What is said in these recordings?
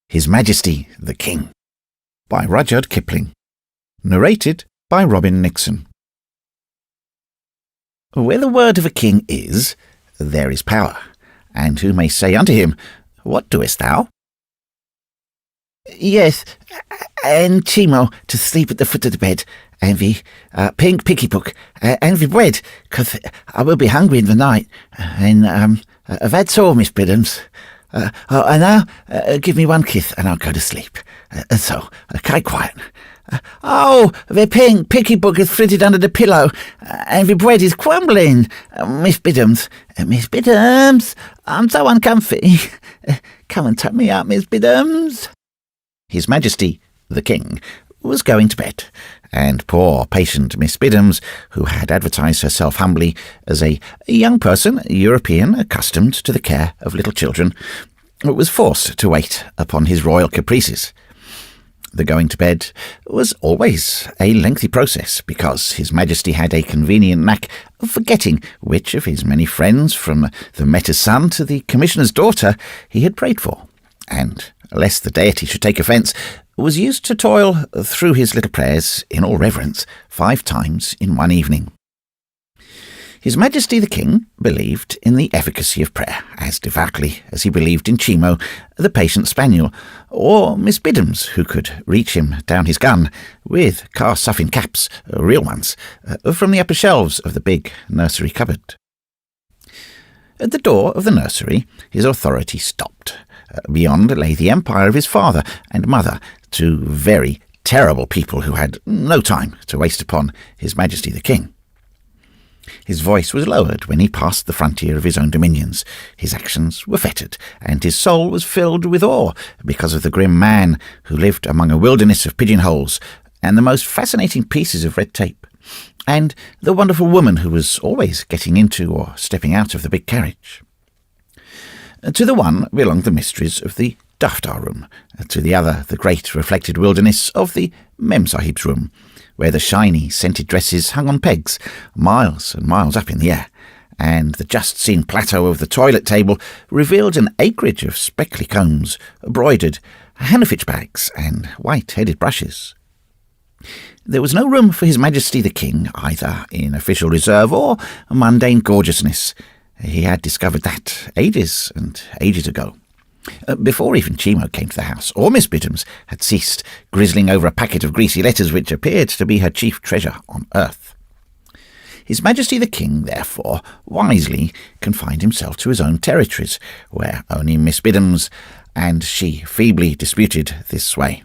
His Majesty the King, by Rudyard Kipling. Narrated by Robin Nixon. Where the word of a king is, there is power. And who may say unto him, What doest thou? Yes, and Chimo to sleep at the foot of the bed, and the pink picky book, and the bread, 'cause I will be hungry in the night, and that's all, Miss Biddams. And now give me one kiss, and I'll go to sleep. So, keep quiet. Oh, the pink picky book is flitted under the pillow, and the bread is crumbling. Miss Biddams, Miss Biddams, I'm so uncomfy. Come and tuck me up, Miss Biddams. His Majesty the King was going to bed, and poor patient Miss Biddams, who had advertised herself humbly as a young person, European, accustomed to the care of little children, was forced to wait upon his royal caprices. The going to bed was always a lengthy process, because His Majesty had a convenient knack of forgetting which of his many friends, from the Mayor's son to the Commissioner's daughter, he had prayed for, and, lest the deity should take offence, was used to toil through his little prayers in all reverence 5 times in one evening. His Majesty the King believed in the efficacy of prayer as devoutly as he believed in Chimo, the patient spaniel, or Miss Biddams, who could reach him down his gun with car-suffing caps, real ones, from the upper shelves of the big nursery cupboard. At the door of the nursery his authority stopped. Beyond lay the empire of his father and mother, 2 very terrible people who had no time to waste upon His Majesty the King. His voice was lowered when he passed the frontier of his own dominions, his actions were fettered, and his soul was filled with awe because of the grim man who lived among a wilderness of pigeonholes and the most fascinating pieces of red tape, and the wonderful woman who was always getting into or stepping out of the big carriage. To the one belonged the mysteries of the Daftar room, to the other the great reflected wilderness of the Memsahib's room, where the shiny scented dresses hung on pegs, miles and miles up in the air, and the just-seen plateau of the toilet table revealed an acreage of speckly combs, broidered Hannafitch bags, and white-headed brushes. There was no room for His Majesty the King, either in official reserve or mundane gorgeousness. He had discovered that ages and ages ago, before even Chimo came to the house, or Miss Biddams had ceased grizzling over a packet of greasy letters which appeared to be her chief treasure on earth. His Majesty the King, therefore, wisely confined himself to his own territories, where only Miss Biddams and she feebly disputed this sway.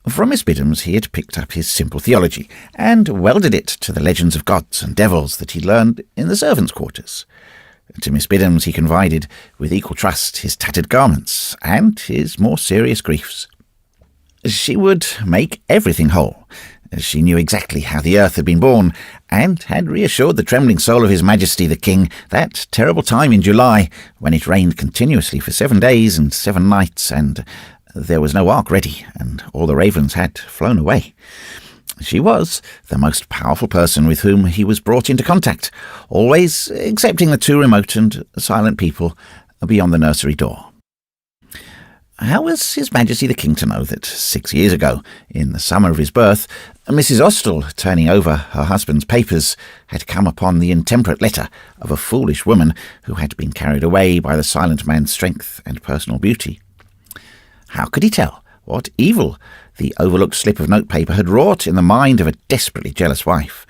From Miss Biddams he had picked up his simple theology, and welded it to the legends of gods and devils that he learned in the servants' quarters. To Miss Biddams he confided with equal trust his tattered garments and his more serious griefs. She would make everything whole. She knew exactly how the earth had been born, and had reassured the trembling soul of His Majesty the King that terrible time in July, when it rained continuously for 7 days and 7 nights, and there was no ark ready, and all the ravens had flown away. She was the most powerful person with whom he was brought into contact, always excepting the 2 remote and silent people beyond the nursery door. How was His Majesty the King to know that 6 years ago, in the summer of his birth, Mrs. Austell, turning over her husband's papers, had come upon the intemperate letter of a foolish woman who had been carried away by the silent man's strength and personal beauty? How could he tell what evil the overlooked slip of notepaper had wrought in the mind of a desperately jealous wife?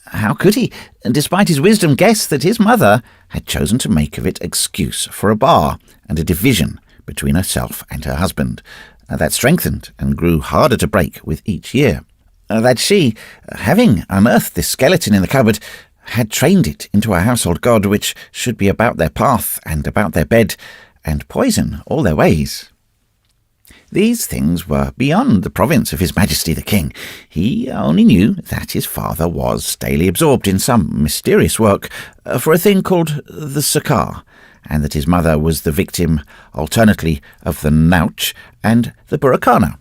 How could he, despite his wisdom, guess that his mother had chosen to make of it excuse for a bar and a division between herself and her husband, that strengthened and grew harder to break with each year? That she, having unearthed this skeleton in the cupboard, had trained it into a household god which should be about their path and about their bed, and poison all their ways? These things were beyond the province of His Majesty the King. He only knew that his father was daily absorbed in some mysterious work for a thing called the Sakar, and that his mother was the victim alternately of the Nauch and the Burakana.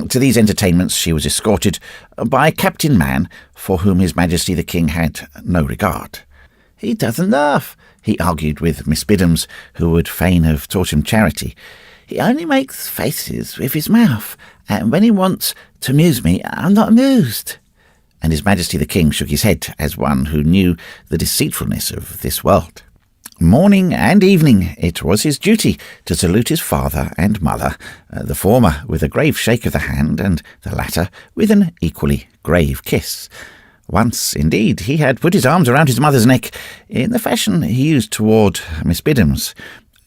To these entertainments she was escorted by a captain man for whom His Majesty the King had no regard. "He doesn't laugh," he argued with Miss Biddams, who would fain have taught him charity. He only makes faces with his mouth, and when he wants to amuse me, I'm not amused." And His Majesty the King shook his head as one who knew the deceitfulness of this world. Morning and evening it was his duty to salute his father and mother, the former with a grave shake of the hand and the latter with an equally grave kiss. Once, indeed, he had put his arms around his mother's neck in the fashion he used toward Miss Biddams.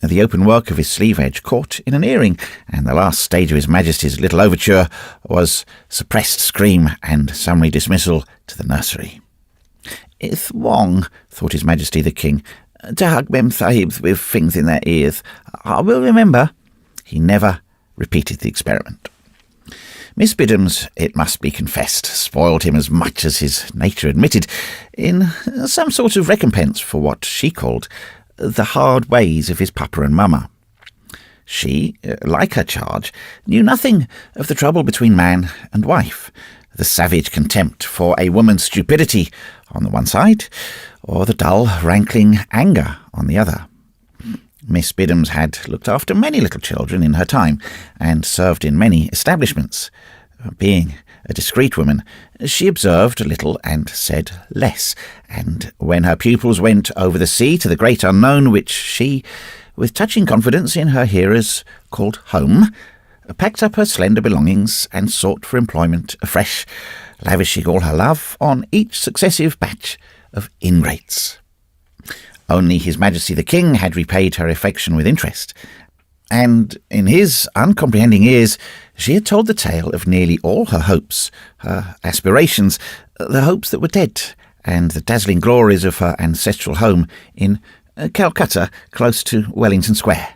The open work of his sleeve edge caught in an earring, and the last stage of His Majesty's little overture was suppressed scream and summary dismissal to the nursery. "It's wrong," thought His Majesty the King, "to hug Mem Sahibs with things in their ears. I will remember." He never repeated the experiment. Miss Biddams, it must be confessed, spoiled him as much as his nature admitted, in some sort of recompense for what she called the hard ways of his papa and mamma. She, like her charge, knew nothing of the trouble between man and wife, the savage contempt for a woman's stupidity on the one side, or the dull, rankling anger on the other. Miss Biddams had looked after many little children in her time, and served in many establishments. Being a discreet woman, she observed little and said less, and when her pupils went over the sea to the great unknown, which she, with touching confidence in her hearers, called home, packed up her slender belongings and sought for employment afresh, lavishing all her love on each successive batch of ingrates. Only His Majesty the King had repaid her affection with interest, and in his uncomprehending ears she had told the tale of nearly all her hopes, her aspirations, the hopes that were dead, and the dazzling glories of her ancestral home in Calcutta, close to Wellington Square.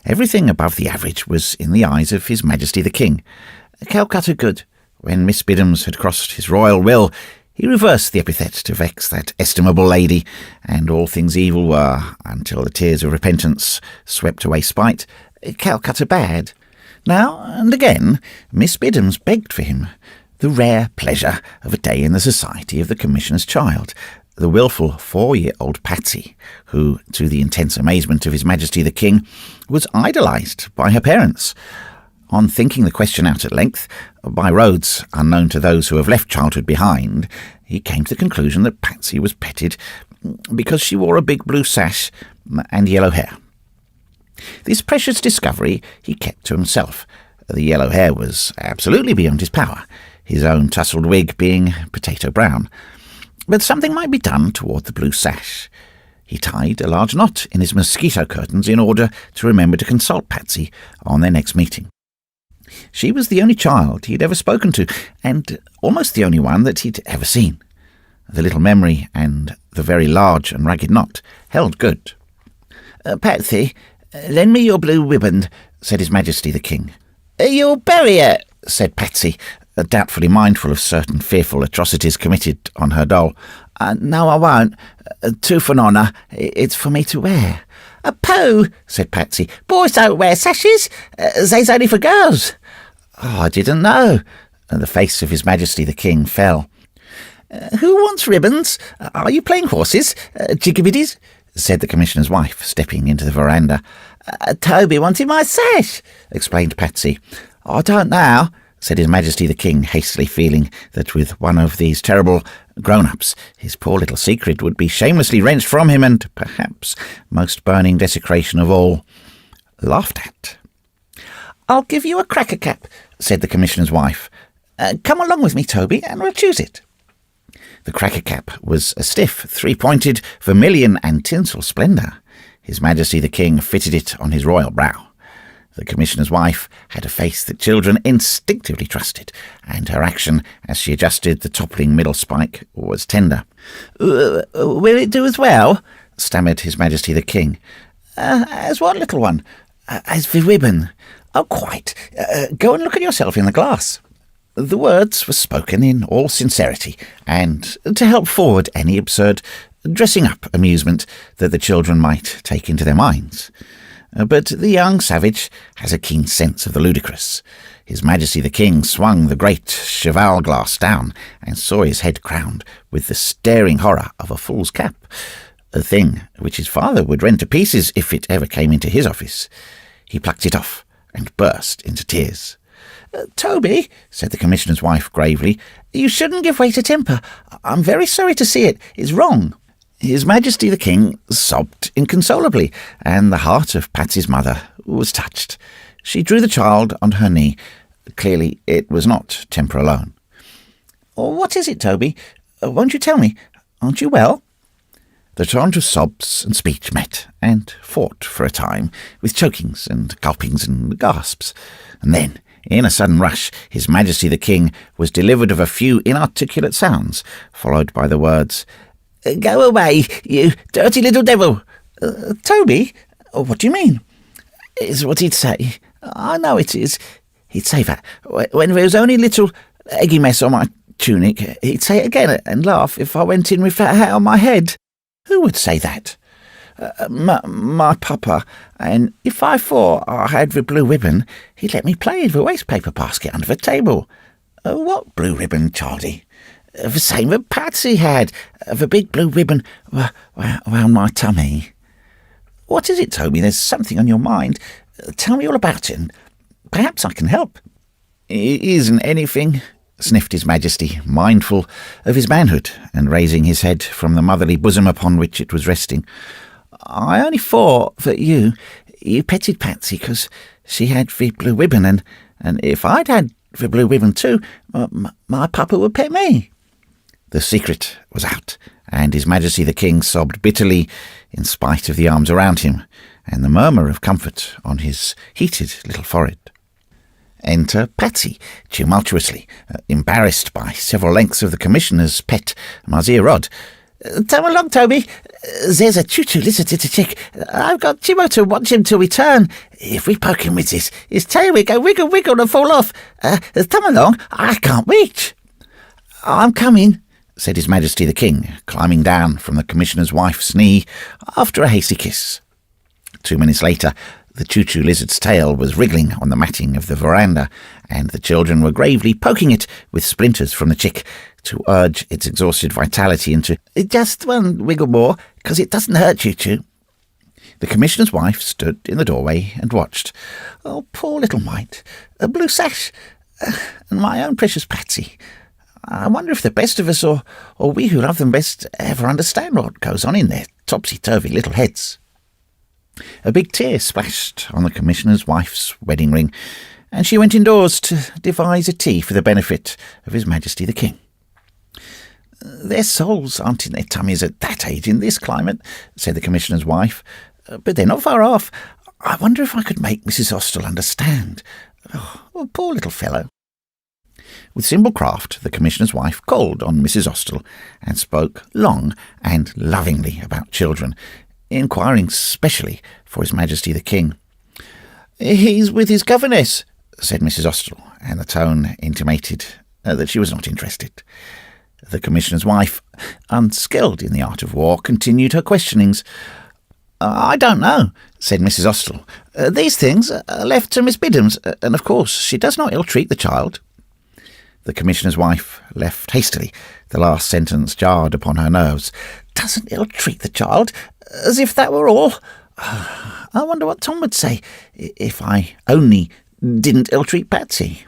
Everything above the average was in the eyes of His Majesty the King. Calcutta good. When Miss Biddams had crossed his royal will, he reversed the epithet to vex that estimable lady, and all things evil were, until the tears of repentance swept away spite, Calcutta bad. Now and again, Miss Biddams begged for him the rare pleasure of a day in the society of the Commissioner's child, the wilful 4-year-old Patsy, who, to the intense amazement of His Majesty the King, was idolised by her parents. On thinking the question out at length, by roads unknown to those who have left childhood behind, he came to the conclusion that Patsy was petted because she wore a big blue sash and yellow hair. This precious discovery he kept to himself. The yellow hair was absolutely beyond his power, his own tousled wig being potato brown. But something might be done toward the blue sash. He tied a large knot in his mosquito curtains in order to remember to consult Patsy on their next meeting. She was the only child he had ever spoken to, and almost the only one that he'd ever seen. The little memory and the very large and ragged knot held good. "Patsy, lend me your blue ribbon," said His Majesty the King. "You'll bury it," said Patsy, doubtfully mindful of certain fearful atrocities committed on her doll. "No, I won't. Truth and honour, it's for me to wear." "Pooh," said Patsy. "Boys don't wear sashes. They's only for girls." "Oh, I didn't know." And the face of His Majesty the King fell. "Who wants ribbons? Are you playing horses? Jiggabiddies?" said the Commissioner's wife, stepping into the veranda. "Toby wanted my sash," explained Patsy. "I don't now," said His Majesty the King, hastily feeling that with one of these terrible grown-ups his poor little secret would be shamelessly wrenched from him, and perhaps, most burning desecration of all, laughed at. "I'll give you a cracker cap," said the Commissioner's wife. "Come along with me, Toby, and we'll choose it." The cracker cap was a stiff, 3-pointed, vermilion and tinsel splendour. His Majesty the King fitted it on his royal brow. The Commissioner's wife had a face that children instinctively trusted, and her action, as she adjusted the toppling middle spike, was tender. "Will it do as well?" stammered His Majesty the King. "As what, little one?" "As the ribbon." "Oh, quite. Go and look at yourself in the glass." The words were spoken in all sincerity, and to help forward any absurd dressing-up amusement that the children might take into their minds. But the young savage has a keen sense of the ludicrous. His Majesty the King swung the great cheval glass down and saw his head crowned with the staring horror of a fool's cap, a thing which his father would rend to pieces if it ever came into his office. He plucked it off and burst into tears. "Toby," said the Commissioner's wife gravely, "you shouldn't give way to temper. I'm very sorry to see it. It's wrong." His Majesty the King sobbed inconsolably, and the heart of Patsy's mother was touched. She drew the child on her knee. Clearly it was not temper alone. "What is it, Toby? Won't you tell me? Aren't you well?" The torrent of sobs and speech met, and fought for a time, with chokings and gulpings and gasps. And then, in a sudden rush, His Majesty the King was delivered of a few inarticulate sounds, followed by the words, "Go away, you dirty little devil." "Toby, what do you mean?" "Is what he'd say. I know it is. He'd say that when there was only a little eggy mess on my tunic. He'd say it again and laugh if I went in with that hat on my head." "Who would say that?" My papa, and if I thought I had the blue ribbon, he'd let me play with the waste paper basket under the table." "What blue ribbon, Charlie?" "The same that Patsy had, the big blue ribbon round my tummy." "What is it, Toby? There's something on your mind. Tell me all about it, and perhaps I can help." "It isn't anything," sniffed His Majesty, mindful of his manhood, and raising his head from the motherly bosom upon which it was resting. "I only thought that you petted Patsy because she had the blue ribbon, and if I'd had the blue ribbon too, my papa would pet me." The secret was out, and His Majesty the King sobbed bitterly in spite of the arms around him, and the murmur of comfort on his heated little forehead. Enter Patsy, tumultuously, embarrassed by several lengths of the Commissioner's pet Marzier rod. "Come along, Toby. There's a choo-choo lizard to check. I've got Jimmo to watch him till we turn. If we poke him with his tail, we go wiggle, wiggle and fall off. Come along. I can't reach." "I'm coming," said His Majesty the King, climbing down from the Commissioner's wife's knee after a hasty kiss. 2 minutes later, the choo-choo lizard's tail was wriggling on the matting of the veranda, and the children were gravely poking it with splinters from the chick to urge its exhausted vitality into "Just one wiggle more, 'cause it doesn't hurt, choo-choo." The Commissioner's wife stood in the doorway and watched. "Oh, poor little mite. A blue sash. And my own precious Patsy. I wonder if the best of us, or we who love them best, ever understand what goes on in their topsy-turvy little heads." A big tear splashed on the Commissioner's wife's wedding ring, and she went indoors to devise a tea for the benefit of His Majesty the King. "Their souls aren't in their tummies at that age in this climate," said the Commissioner's wife. "But they're not far off. I wonder if I could make Mrs. Austell understand. Oh, poor little fellow." With simple craft, the Commissioner's wife called on Mrs. Austell and spoke long and lovingly about children, inquiring specially for His Majesty the King. "He's with his governess," said Mrs. Austell, and the tone intimated that she was not interested. The Commissioner's wife, unskilled in the art of war, continued her questionings. "I don't know," said Mrs. Austell. "These things are left to Miss Biddams, and of course she does not ill-treat the child." The Commissioner's wife left hastily. The last sentence jarred upon her nerves. "Doesn't ill-treat the child? As if that were all. I wonder what Tom would say if I only didn't ill-treat Patsy."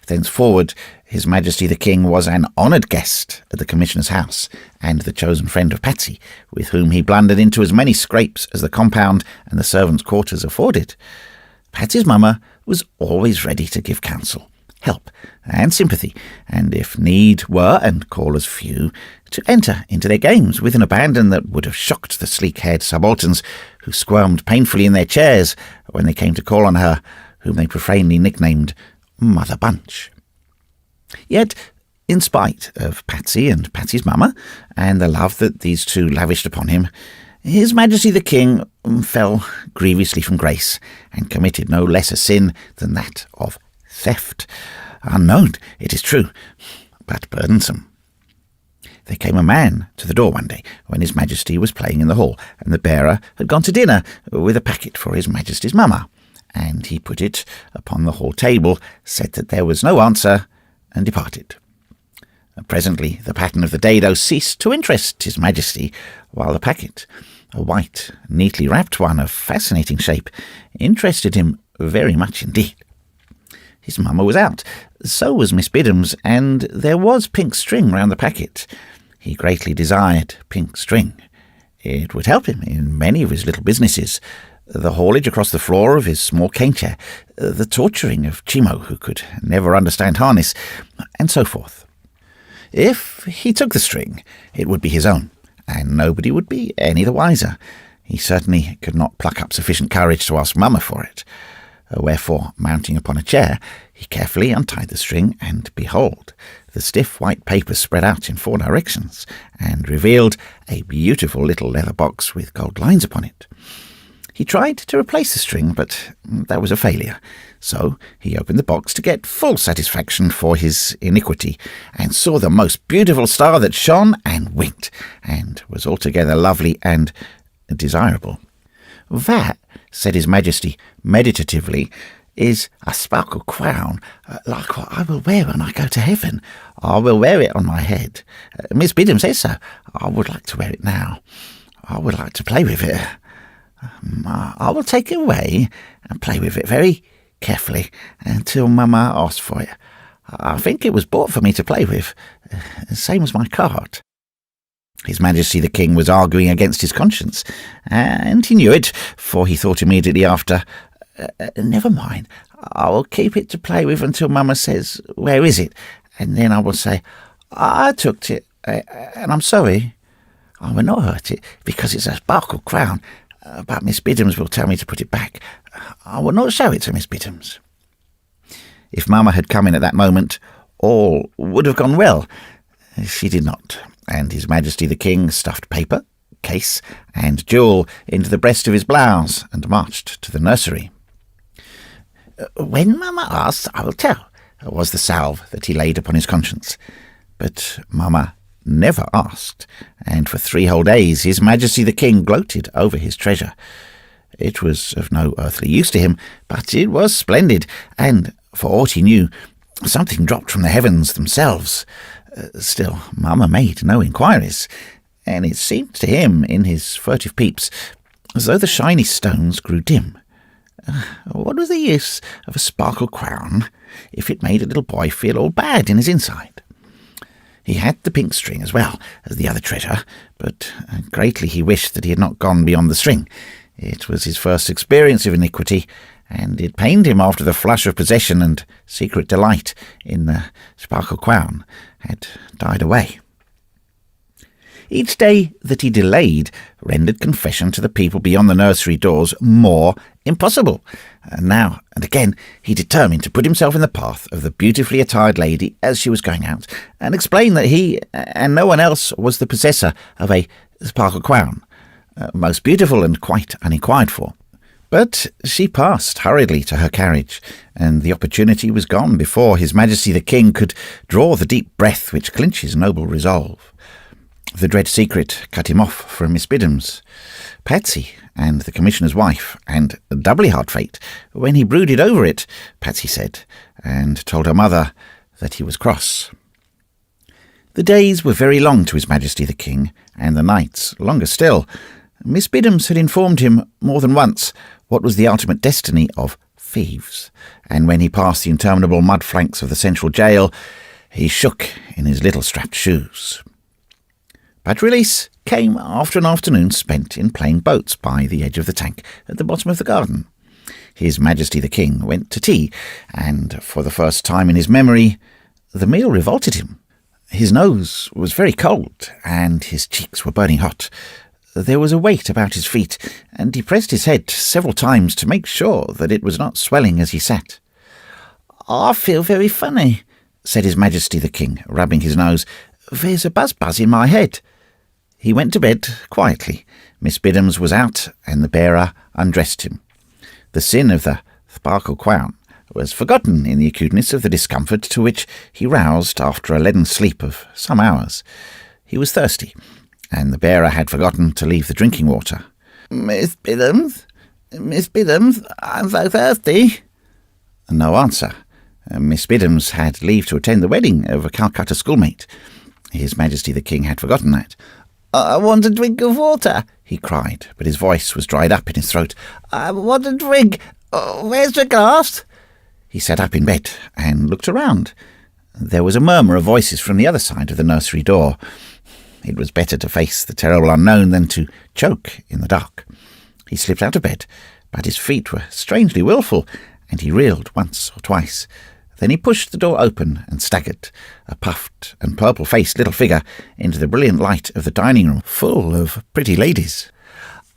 Thenceforward, His Majesty the King was an honoured guest at the Commissioner's house, and the chosen friend of Patsy, with whom he blundered into as many scrapes as the compound and the servants' quarters afforded. Patsy's mamma was always ready to give counsel, help, and sympathy, and if need were, and callers few, to enter into their games with an abandon that would have shocked the sleek-haired subalterns who squirmed painfully in their chairs when they came to call on her, whom they profanely nicknamed Mother Bunch. Yet, in spite of Patsy and Patsy's mamma, and the love that these two lavished upon him, His Majesty the King fell grievously from grace, and committed no less a sin than that of theft. Unknown, it is true, but burdensome. There came a man to the door one day when His Majesty was playing in the hall, and the bearer had gone to dinner with a packet for His Majesty's mamma, and he put it upon the hall table, said that there was no answer, and departed. Presently the pattern of the dado ceased to interest His Majesty, while the packet, a white, neatly wrapped one of fascinating shape, interested him very much indeed. His mamma was out, so was Miss Biddams, and there was pink string round the packet. He greatly desired pink string. It would help him in many of his little businesses, the haulage across the floor of his small cane chair, the torturing of Chimo, who could never understand harness, and so forth. If he took the string, it would be his own, and nobody would be any the wiser. He certainly could not pluck up sufficient courage to ask mamma for it. Wherefore, mounting upon a chair, he carefully untied the string, and behold, the stiff white paper spread out in 4 directions, and revealed a beautiful little leather box with gold lines upon it. He tried to replace the string, but that was a failure. So he opened the box to get full satisfaction for his iniquity, and saw the most beautiful star that shone and winked, and was altogether lovely and desirable. "That," said His Majesty meditatively, "is a sparkle crown, like what I will wear when I go to heaven. I will wear it on my head. Miss Biddam says so. I would like to wear it now. I would like to play with it. I will take it away and play with it very carefully until mamma asks for it. I think it was bought for me to play with, same as my card." His Majesty the King was arguing against his conscience, and he knew it, for he thought immediately after, "Never mind, I will keep it to play with until mamma says, 'Where is it?' and then I will say, 'I took it, and I'm sorry. I will not hurt it, because it's a sparkle crown, but Miss Biddams will tell me to put it back. I will not show it to Miss Biddams.'" If mamma had come in at that moment, all would have gone well. She did not, and His Majesty the King stuffed paper, case, and jewel into the breast of his blouse, and marched to the nursery. "When mamma asks, I will tell," was the salve that he laid upon his conscience. But mamma never asked, and for 3 whole days His Majesty the King gloated over his treasure. It was of no earthly use to him, but it was splendid, and, for aught he knew, something dropped from the heavens themselves. Still, mamma made no inquiries, and it seemed to him, in his furtive peeps, as though the shiny stones grew dim. What was the use of a sparkle crown if it made a little boy feel all bad in his inside? He had the pink string as well as the other treasure, but greatly he wished that he had not gone beyond the string. It was his first experience of iniquity, and it pained him after the flush of possession and secret delight in the sparkle crown had died away. Each day that he delayed rendered confession to the people beyond the nursery doors more impossible. And now and again he determined to put himself in the path of the beautifully attired lady as she was going out, and explain that he and no one else was the possessor of a sparkle crown, most beautiful and quite uninquired for. But she passed hurriedly to her carriage, and the opportunity was gone before His Majesty the King could draw the deep breath which clinches noble resolve. The dread secret cut him off from Miss Biddams, Patsy, and the Commissioner's wife, and doubly hard fate when he brooded over it, Patsy said, and told her mother that he was cross. The days were very long to His Majesty the King, and the nights longer still. Miss Biddams had informed him more than once what was the ultimate destiny of thieves, and when he passed the interminable mud flanks of the central jail, he shook in his little strapped shoes. But release came after an afternoon spent in playing boats by the edge of the tank at the bottom of the garden. His Majesty the King went to tea, and for the first time in his memory, the meal revolted him. His nose was very cold, and his cheeks were burning hot. There was a weight about his feet, and he pressed his head several times to make sure that it was not swelling as he sat. "I feel very funny," said His Majesty the King, rubbing his nose. "There's a buzz-buzz in my head." He went to bed quietly. Miss Biddams was out, and the bearer undressed him. The sin of the sparkle crown was forgotten in the acuteness of the discomfort to which he roused after a leaden sleep of some hours. He was thirsty, and the bearer had forgotten to leave the drinking water. Miss Biddams, I'm so thirsty." No answer. Miss Biddams had leave to attend the wedding of a Calcutta schoolmate. His Majesty the King had forgotten that. "I want a drink of water," he cried, but his voice was dried up in his throat. "I want a drink. Oh, where's the glass? He sat up in bed and looked around. There was a murmur of voices from the other side of the nursery door. It was better to face the terrible unknown than to choke in the dark. He slipped out of bed, but his feet were strangely wilful, and he reeled once or twice. Then he pushed the door open and staggered, a puffed and purple-faced little figure, into the brilliant light of the dining room, full of pretty ladies.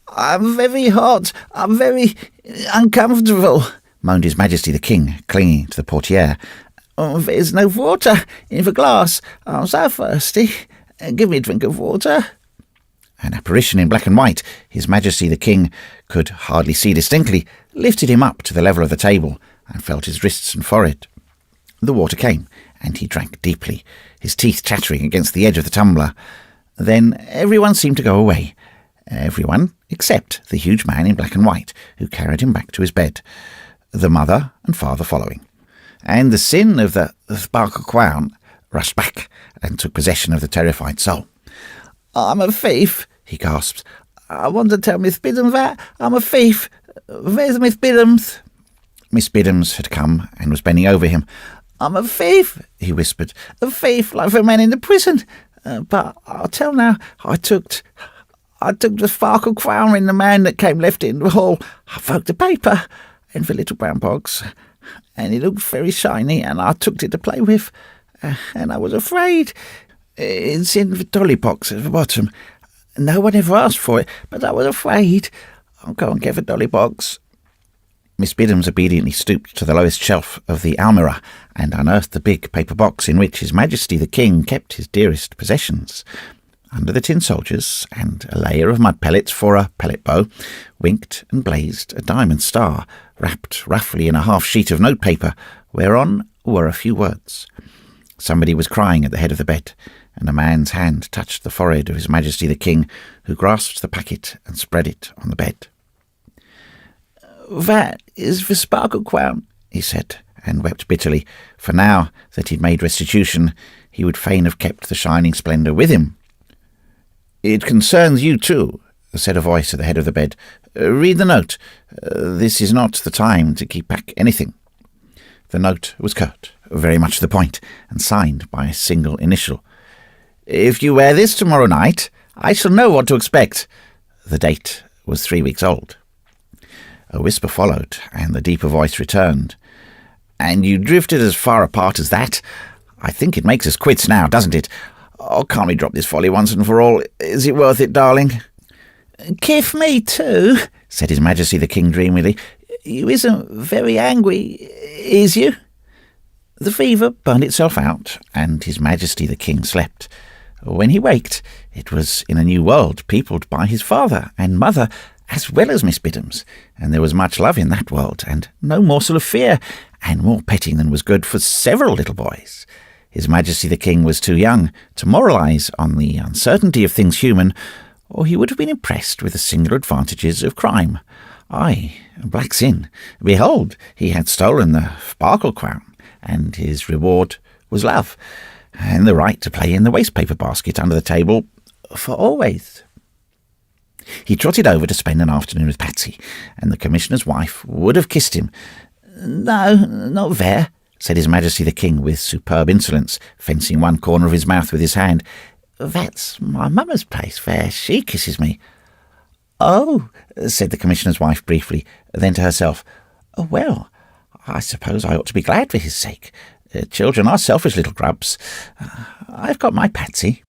I'm very hot. I'm very uncomfortable, moaned His Majesty the King, clinging to the portiere. Oh, there's no water in the glass. I'm so thirsty. Give me a drink of water. An apparition in black and white, His Majesty the King could hardly see distinctly, lifted him up to the level of the table and felt his wrists and forehead. The water came, and he drank deeply, his teeth chattering against the edge of the tumbler. Then everyone seemed to go away. Everyone except the huge man in black and white, who carried him back to his bed, the mother and father following. And the sin of the sparkle crown rushed back and took possession of the terrified soul. I'm a thief, he gasped. I want to tell Miss Biddams that. I'm a thief. Where's Miss Biddams? Miss Biddams had come and was bending over him. I'm a thief, he whispered. A thief like the man in the prison. But I'll tell now, I took the sparkle crown in the man that came left it in the hall. I broke the paper and the little brown box, and it looked very shiny, and I took it to play with, and I was afraid. It's in the dolly box at the bottom. No one ever asked for it, but I was afraid. I'll go and get the dolly box. Miss Biddams obediently stooped to the lowest shelf of the almirah and unearthed the big paper box in which His Majesty the King kept his dearest possessions. Under the tin soldiers and a layer of mud pellets for a pellet bow winked and blazed a diamond star, wrapped roughly in a half-sheet of notepaper, whereon were a few words. Somebody was crying at the head of the bed, and a man's hand touched the forehead of His Majesty the King, who grasped the packet and spread it on the bed. That is the sparkle crown, he said, and wept bitterly, for now that he'd made restitution, he would fain have kept the shining splendour with him. It concerns you too, said a voice at the head of the bed. Read the note. This is not the time to keep back anything. The note was curt, very much to the point, and signed by a single initial. If you wear this tomorrow night, I shall know what to expect. The date was 3 weeks old. A whisper followed, and the deeper voice returned. And you drifted as far apart as that? I think it makes us quits now, doesn't it? Oh, can't we drop this folly once and for all? Is it worth it, darling? Kiss me too, said His Majesty the King dreamily. You isn't very angry, is you? The fever burned itself out, and His Majesty the King slept. When he waked, it was in a new world peopled by his father and mother, as well as Miss Biddams, and there was much love in that world, and no morsel of fear, and more petting than was good for several little boys. His Majesty the King was too young to moralise on the uncertainty of things human, or he would have been impressed with the singular advantages of crime. Aye, black sin. Behold, he had stolen the sparkle crown, and his reward was love, and the right to play in the waste-paper basket under the table for always. He trotted over to spend an afternoon with Patsy, and the Commissioner's wife would have kissed him. No, not there, said His Majesty the King with superb insolence, fencing one corner of his mouth with his hand. That's my mamma's place, there. She kisses me. Oh, said the Commissioner's wife briefly, then to herself, well, I suppose I ought to be glad for his sake. Children are selfish little grubs. I've got my Patsy.